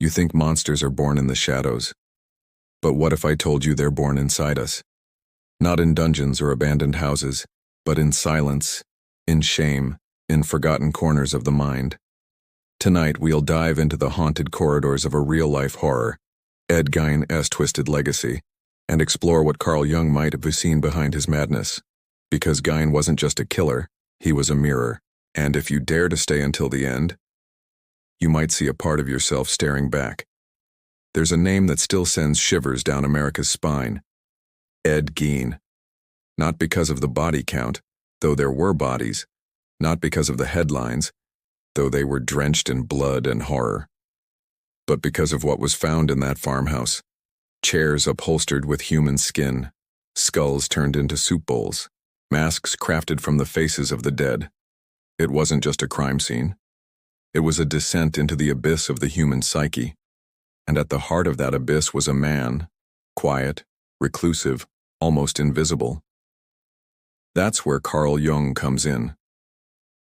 You think monsters are born in the shadows. But what if I told you they're born inside us? Not in dungeons or abandoned houses, but in silence, in shame, in forgotten corners of the mind. Tonight we'll dive into the haunted corridors of a real-life horror, Ed Gein's twisted legacy, and explore what Carl Jung might have seen behind his madness. Because Gein wasn't just a killer, he was a mirror, and if you dare to stay until the end, you might see a part of yourself staring back. There's a name that still sends shivers down America's spine: Ed Gein. Not because of the body count, though there were bodies, not because of the headlines, though they were drenched in blood and horror, but because of what was found in that farmhouse: chairs upholstered with human skin, skulls turned into soup bowls, masks crafted from the faces of the dead. It wasn't just a crime scene. It was a descent into the abyss of the human psyche, and at the heart of that abyss was a man, quiet, reclusive, almost invisible. That's where Carl Jung comes in.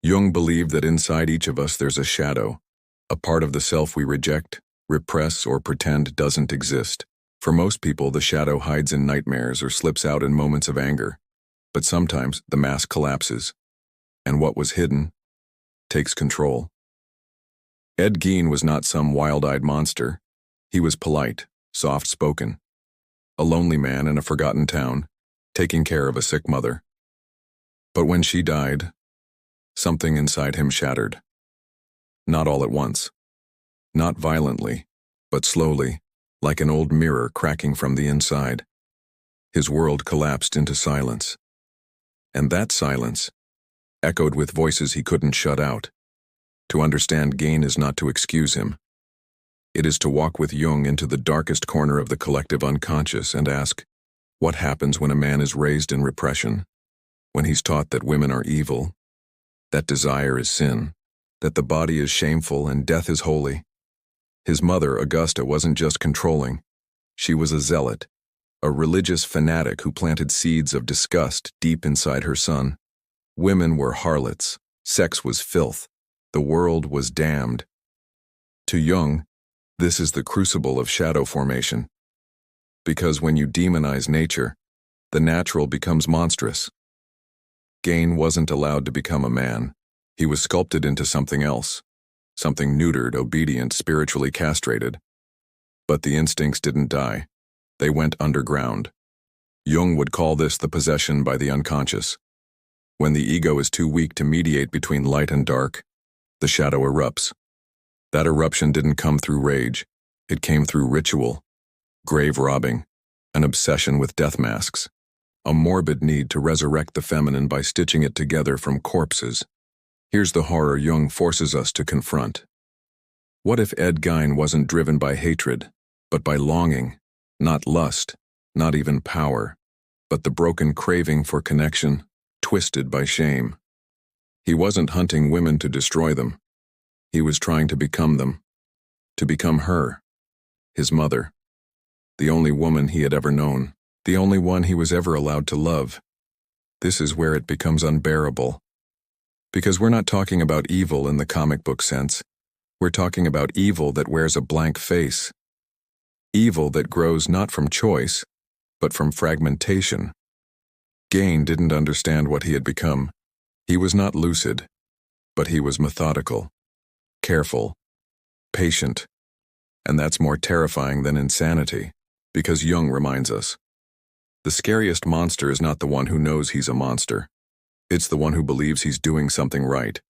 Jung believed that inside each of us there's a shadow, a part of the self we reject, repress, or pretend doesn't exist. For most people, the shadow hides in nightmares or slips out in moments of anger. But sometimes the mask collapses, and what was hidden takes control. Ed Gein was not some wild-eyed monster. He was polite, soft-spoken, a lonely man in a forgotten town, taking care of a sick mother. But when she died, something inside him shattered. Not all at once. Not violently, but slowly, like an old mirror cracking from the inside. His world collapsed into silence. And that silence echoed with voices he couldn't shut out. To understand Gein is not to excuse him. It is to walk with Jung into the darkest corner of the collective unconscious and ask, what happens when a man is raised in repression? When he's taught that women are evil, that desire is sin, that the body is shameful and death is holy. His mother, Augusta, wasn't just controlling. She was a zealot, a religious fanatic who planted seeds of disgust deep inside her son. Women were harlots, sex was filth, the world was damned. To Jung, this is the crucible of shadow formation. Because when you demonize nature, the natural becomes monstrous. Gein wasn't allowed to become a man. He was sculpted into something else, something neutered, obedient, spiritually castrated. But the instincts didn't die. They went underground. Jung would call this the possession by the unconscious. When the ego is too weak to mediate between light and dark, the shadow erupts. That eruption didn't come through rage. It came through ritual, grave robbing, an obsession with death masks, a morbid need to resurrect the feminine by stitching it together from corpses. Here's the horror Jung forces us to confront. What if Ed Gein wasn't driven by hatred, but by longing, not lust, not even power, but the broken craving for connection, twisted by shame? He wasn't hunting women to destroy them. He was trying to become them, to become her, his mother, the only woman he had ever known, the only one he was ever allowed to love. This is where it becomes unbearable. Because we're not talking about evil in the comic book sense. We're talking about evil that wears a blank face. Evil that grows not from choice, but from fragmentation. Gein didn't understand what he had become. He was not lucid, but he was methodical, careful, patient. And that's more terrifying than insanity, because Jung reminds us, the scariest monster is not the one who knows he's a monster. It's the one who believes he's doing something right.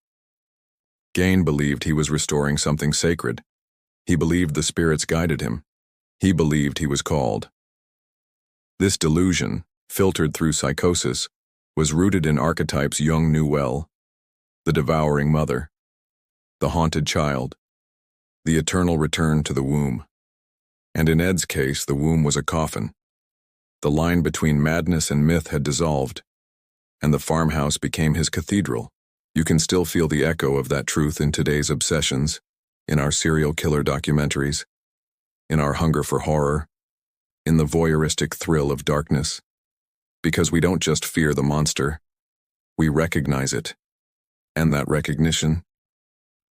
Gein believed he was restoring something sacred. He believed the spirits guided him. He believed he was called. This delusion, filtered through psychosis, was rooted in archetypes Jung knew well: the devouring mother, the haunted child, the eternal return to the womb. And in Ed's case, the womb was a coffin. The line between madness and myth had dissolved, and the farmhouse became his cathedral. You can still feel the echo of that truth in today's obsessions, in our serial killer documentaries, in our hunger for horror, in the voyeuristic thrill of darkness. Because we don't just fear the monster, we recognize it. And that recognition,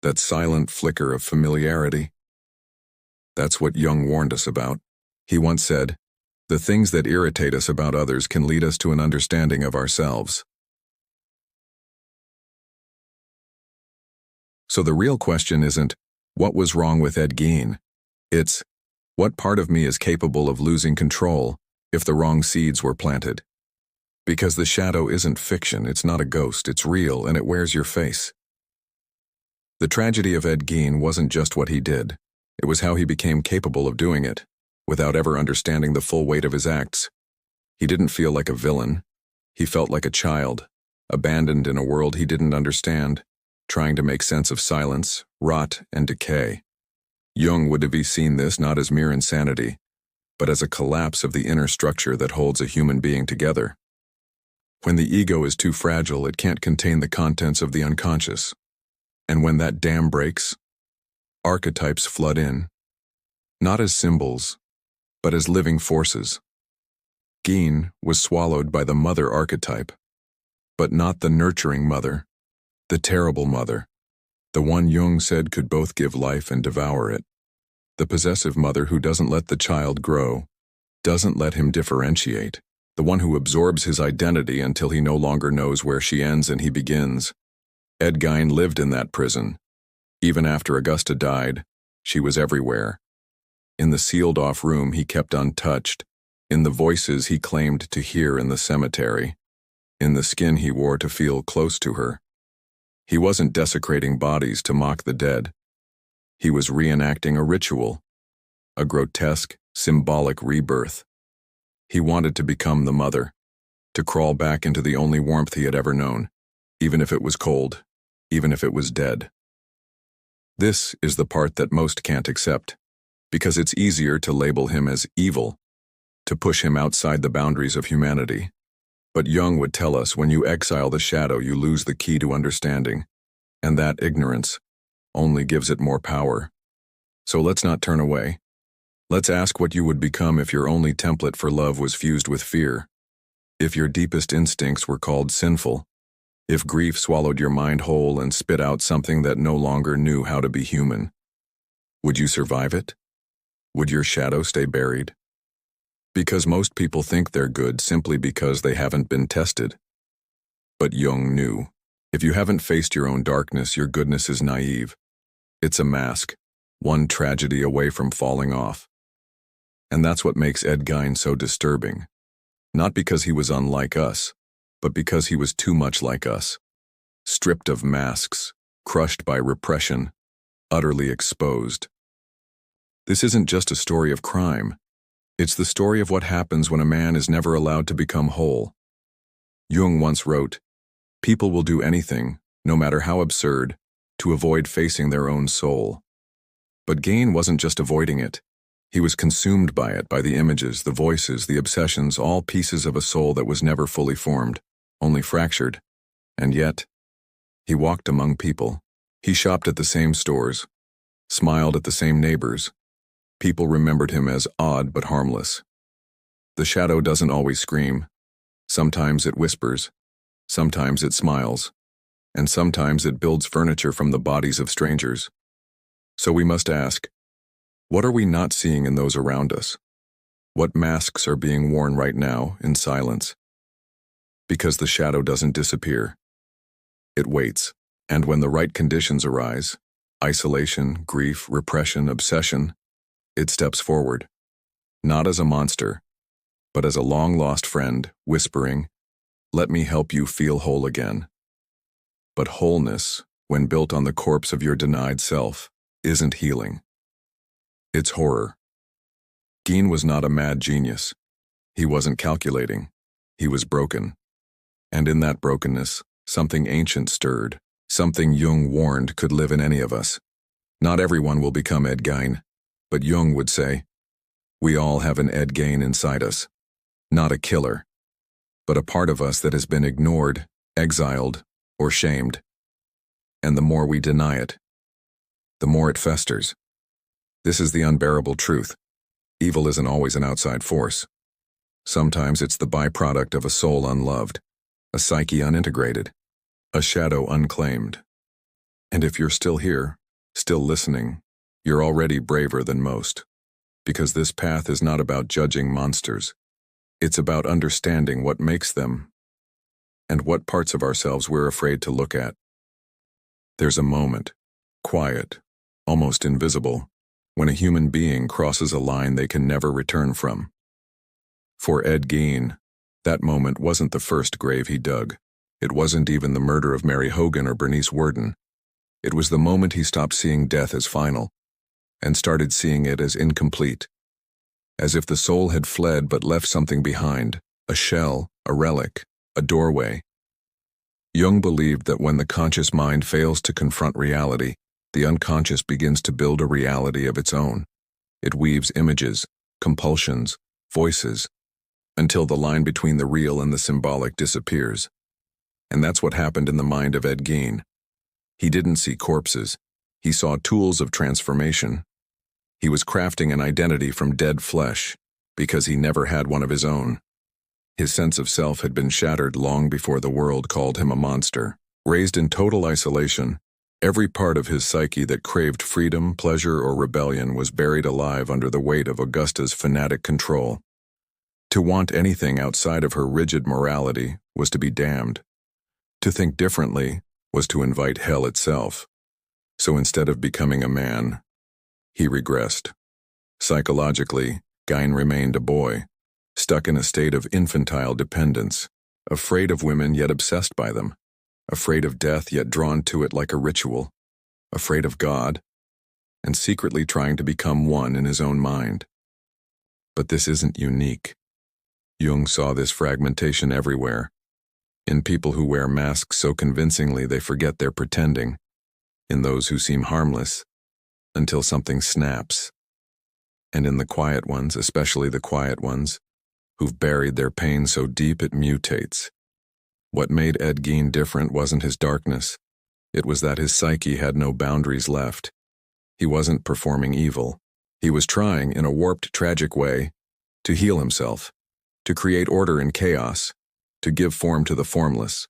that silent flicker of familiarity, That's what Jung warned us about. He once said, "The things that irritate us about others can lead us to an understanding of ourselves." So the real question isn't, what was wrong with Ed Gein? It's, what part of me is capable of losing control if the wrong seeds were planted? Because the shadow isn't fiction, it's not a ghost, it's real, and it wears your face. The tragedy of Ed Gein wasn't just what he did, it was how he became capable of doing it, without ever understanding the full weight of his acts. He didn't feel like a villain, he felt like a child, abandoned in a world he didn't understand, trying to make sense of silence, rot, and decay. Jung would have seen this not as mere insanity, but as a collapse of the inner structure that holds a human being together. When the ego is too fragile, it can't contain the contents of the unconscious. And when that dam breaks, archetypes flood in, not as symbols, but as living forces. Gein was swallowed by the mother archetype, but not the nurturing mother, the terrible mother, the one Jung said could both give life and devour it. The possessive mother who doesn't let the child grow, doesn't let him differentiate, the one who absorbs his identity until he no longer knows where she ends and he begins. Ed Gein lived in that prison. Even after Augusta died, she was everywhere. In the sealed-off room he kept untouched, in the voices he claimed to hear in the cemetery, in the skin he wore to feel close to her. He wasn't desecrating bodies to mock the dead. He was reenacting a ritual, a grotesque, symbolic rebirth. He wanted to become the mother, to crawl back into the only warmth he had ever known, even if it was cold, even if it was dead. This is the part that most can't accept, because it's easier to label him as evil, to push him outside the boundaries of humanity. But Jung would tell us when you exile the shadow, you lose the key to understanding, and that ignorance only gives it more power. So let's not turn away. Let's ask what you would become if your only template for love was fused with fear, if your deepest instincts were called sinful, if grief swallowed your mind whole and spit out something that no longer knew how to be human. Would you survive it? Would your shadow stay buried? Because most people think they're good simply because they haven't been tested. But Jung knew, if you haven't faced your own darkness, your goodness is naive. It's a mask, one tragedy away from falling off. And that's what makes Ed Gein so disturbing. Not because he was unlike us, but because he was too much like us. Stripped of masks, crushed by repression, utterly exposed. This isn't just a story of crime. It's the story of what happens when a man is never allowed to become whole. Jung once wrote, "People will do anything, no matter how absurd, to avoid facing their own soul." But Gein wasn't just avoiding it. He was consumed by it, by the images, the voices, the obsessions, all pieces of a soul that was never fully formed, only fractured. And yet, he walked among people. He shopped at the same stores, smiled at the same neighbors. People remembered him as odd but harmless. The shadow doesn't always scream. Sometimes it whispers, sometimes it smiles, and sometimes it builds furniture from the bodies of strangers. So we must ask, what are we not seeing in those around us? What masks are being worn right now in silence? Because the shadow doesn't disappear. It waits, and when the right conditions arise, isolation, grief, repression, obsession, it steps forward, not as a monster, but as a long-lost friend, whispering, "Let me help you feel whole again." But wholeness, when built on the corpse of your denied self, isn't healing. It's horror. Gein was not a mad genius. He wasn't calculating. He was broken. And in that brokenness, something ancient stirred, something Jung warned could live in any of us. Not everyone will become Ed Gein. But Jung would say, we all have an Ed Gein inside us. Not a killer, but a part of us that has been ignored, exiled, or shamed. And the more we deny it, the more it festers. This is the unbearable truth. Evil isn't always an outside force. Sometimes it's the byproduct of a soul unloved, a psyche unintegrated, a shadow unclaimed. And if you're still here, still listening, you're already braver than most. because this path is not about judging monsters. It's about understanding what makes them and what parts of ourselves we're afraid to look at. There's a moment, quiet, almost invisible, when a human being crosses a line they can never return from. For Ed Gein, that moment wasn't the first grave he dug. It wasn't even the murder of Mary Hogan or Bernice Worden. It was the moment he stopped seeing death as final and started seeing it as incomplete, as if the soul had fled but left something behind, a shell, a relic, a doorway. Jung believed that when the conscious mind fails to confront reality, the unconscious begins to build a reality of its own. It weaves images, compulsions, voices, until the line between the real and the symbolic disappears. And that's what happened in the mind of Ed Gein. He didn't see corpses. He saw tools of transformation. He was crafting an identity from dead flesh because he never had one of his own. His sense of self had been shattered long before the world called him a monster. Raised in total isolation, every part of his psyche that craved freedom, pleasure, or rebellion was buried alive under the weight of Augusta's fanatic control. To want anything outside of her rigid morality was to be damned. To think differently was to invite hell itself. So instead of becoming a man, he regressed. Psychologically, Gein remained a boy, stuck in a state of infantile dependence, afraid of women yet obsessed by them, afraid of death yet drawn to it like a ritual, afraid of God, and secretly trying to become one in his own mind. But this isn't unique. Jung saw this fragmentation everywhere, in people who wear masks so convincingly they forget they're pretending, in those who seem harmless, until something snaps, and in the quiet ones, especially the quiet ones, who've buried their pain so deep it mutates. What made Ed Gein different wasn't his darkness. It was that his psyche had no boundaries left. He wasn't performing evil. He was trying, in a warped, tragic way, to heal himself, to create order in chaos, to give form to the formless.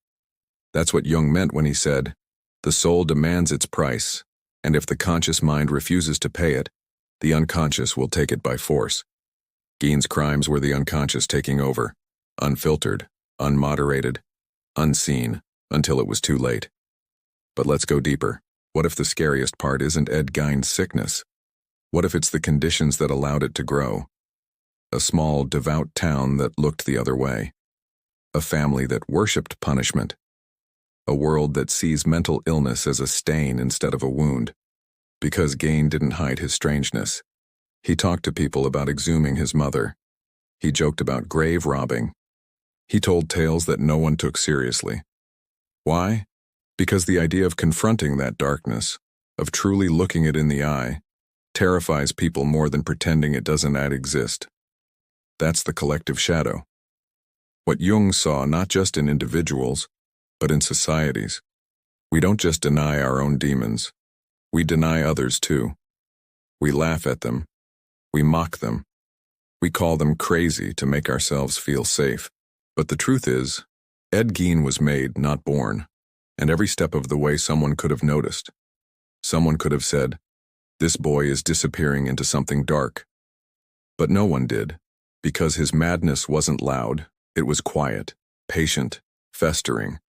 That's what Jung meant when he said, "The soul demands its price, and if the conscious mind refuses to pay it, the unconscious will take it by force." Gein's crimes were the unconscious taking over, unfiltered, unmoderated, unseen, until it was too late. But let's go deeper. What if the scariest part isn't Ed Gein's sickness? What if it's the conditions that allowed it to grow? A small, devout town that looked the other way. A family that worshipped punishment. A world that sees mental illness as a stain instead of a wound. Because Gein didn't hide his strangeness. He talked to people about exhuming his mother. He joked about grave robbing. He told tales that no one took seriously. Why? Because the idea of confronting that darkness, of truly looking it in the eye, terrifies people more than pretending it doesn't exist. That's the collective shadow. What Jung saw not just in individuals, but in societies. We don't just deny our own demons. We deny others too. We laugh at them. We mock them. We call them crazy to make ourselves feel safe. But the truth is, Ed Gein was made, not born, and every step of the way someone could have noticed. Someone could have said, "This boy is disappearing into something dark." But no one did, because his madness wasn't loud, it was quiet, patient, festering,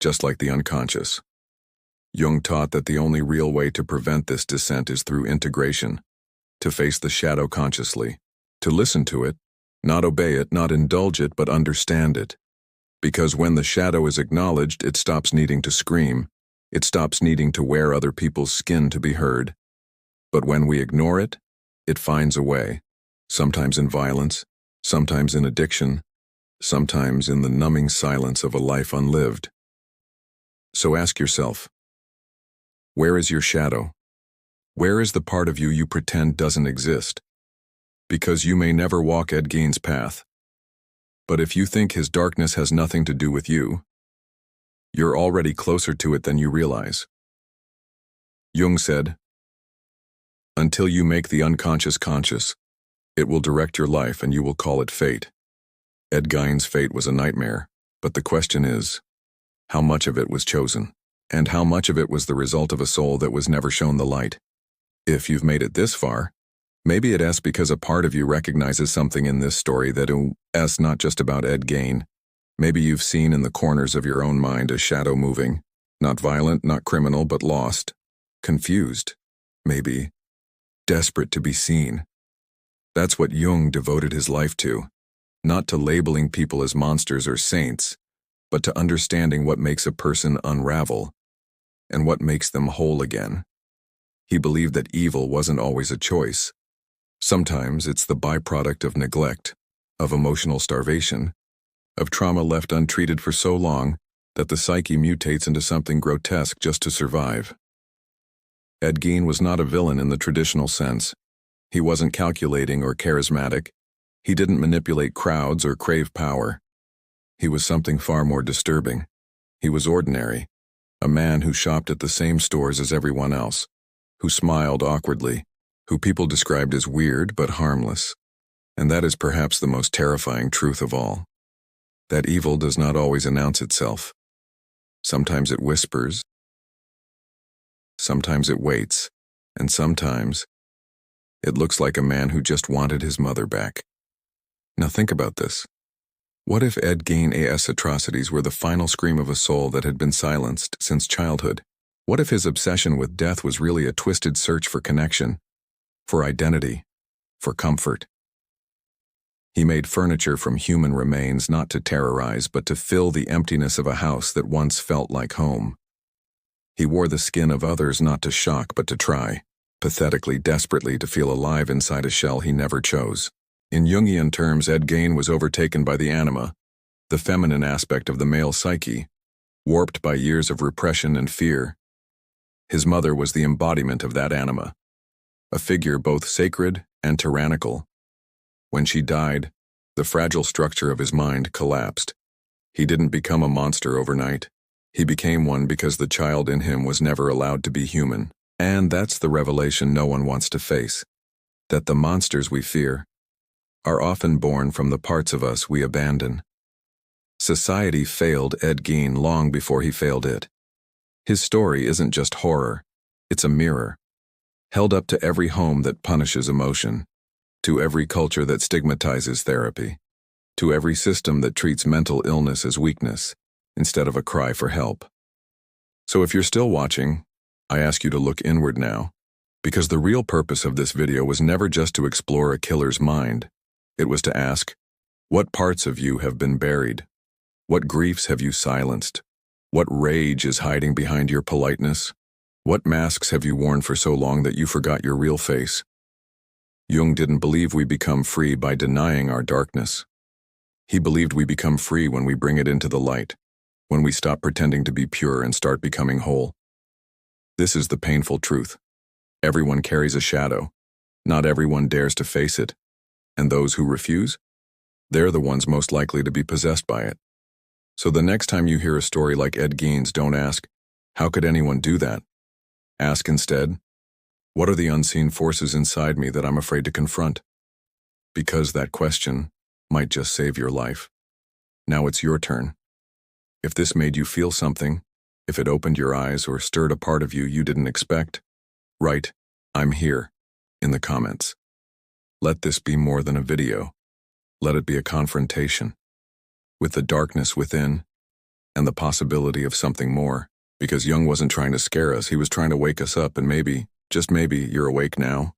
just like the unconscious. Jung taught that the only real way to prevent this descent is through integration, to face the shadow consciously, to listen to it, not obey it, not indulge it, but understand it. Because when the shadow is acknowledged, it stops needing to scream, it stops needing to wear other people's skin to be heard. But when we ignore it, it finds a way, sometimes in violence, sometimes in addiction, sometimes in the numbing silence of a life unlived. So ask yourself, where is your shadow? Where is the part of you you pretend doesn't exist? Because you may never walk Ed Gein's path. But if you think his darkness has nothing to do with you, you're already closer to it than you realize. Jung said, "Until you make the unconscious conscious, it will direct your life and you will call it fate." Ed Gein's fate was a nightmare, but the question is, how much of it was chosen? And how much of it was the result of a soul that was never shown the light? If you've made it this far, Maybe it's because a part of you recognizes something in this story that is not just about Ed Gein. Maybe you've seen in the corners of your own mind a shadow moving, not violent, not criminal, but lost, confused, maybe desperate to be seen. That's what Jung devoted his life to, not to labeling people as monsters or saints, but to understanding what makes a person unravel and what makes them whole again. He believed that evil wasn't always a choice. Sometimes it's the byproduct of neglect, of emotional starvation, of trauma left untreated for so long that the psyche mutates into something grotesque just to survive. Ed Gein was not a villain in the traditional sense. He wasn't calculating or charismatic. He didn't manipulate crowds or crave power. He was something far more disturbing. He was ordinary, a man who shopped at the same stores as everyone else, who smiled awkwardly, who people described as weird but harmless. And that is perhaps the most terrifying truth of all. That evil does not always announce itself. Sometimes it whispers, sometimes it waits, and sometimes it looks like a man who just wanted his mother back. Now think about this. What if Ed Gein's atrocities were the final scream of a soul that had been silenced since childhood? What if his obsession with death was really a twisted search for connection, for identity, for comfort? He made furniture from human remains not to terrorize but to fill the emptiness of a house that once felt like home. He wore the skin of others not to shock but to try, pathetically, desperately to feel alive inside a shell he never chose. In Jungian terms, Ed Gein was overtaken by the anima, the feminine aspect of the male psyche, warped by years of repression and fear. His mother was the embodiment of that anima, a figure both sacred and tyrannical. When she died, the fragile structure of his mind collapsed. He didn't become a monster overnight. He became one because the child in him was never allowed to be human. And that's the revelation no one wants to face, that the monsters we fear are often born from the parts of us we abandon. Society failed Ed Gein long before he failed it. His story isn't just horror, it's a mirror, held up to every home that punishes emotion, to every culture that stigmatizes therapy, to every system that treats mental illness as weakness instead of a cry for help. So if you're still watching, I ask you to look inward now, because the real purpose of this video was never just to explore a killer's mind. It was to ask, what parts of you have been buried? What griefs have you silenced? What rage is hiding behind your politeness? What masks have you worn for so long that you forgot your real face? Jung didn't believe we become free by denying our darkness. He believed we become free when we bring it into the light, when we stop pretending to be pure and start becoming whole. This is the painful truth. Everyone carries a shadow. Not everyone dares to face it. And those who refuse? They're the ones most likely to be possessed by it. So the next time you hear a story like Ed Gein's, don't ask, how could anyone do that? Ask instead, what are the unseen forces inside me that I'm afraid to confront? Because that question might just save your life. Now it's your turn. If this made you feel something, if it opened your eyes or stirred a part of you you didn't expect, write, I'm here, in the comments. Let this be more than a video. Let it be a confrontation with the darkness within and the possibility of something more. Because Jung wasn't trying to scare us, he was trying to wake us up, and maybe, just maybe, you're awake now.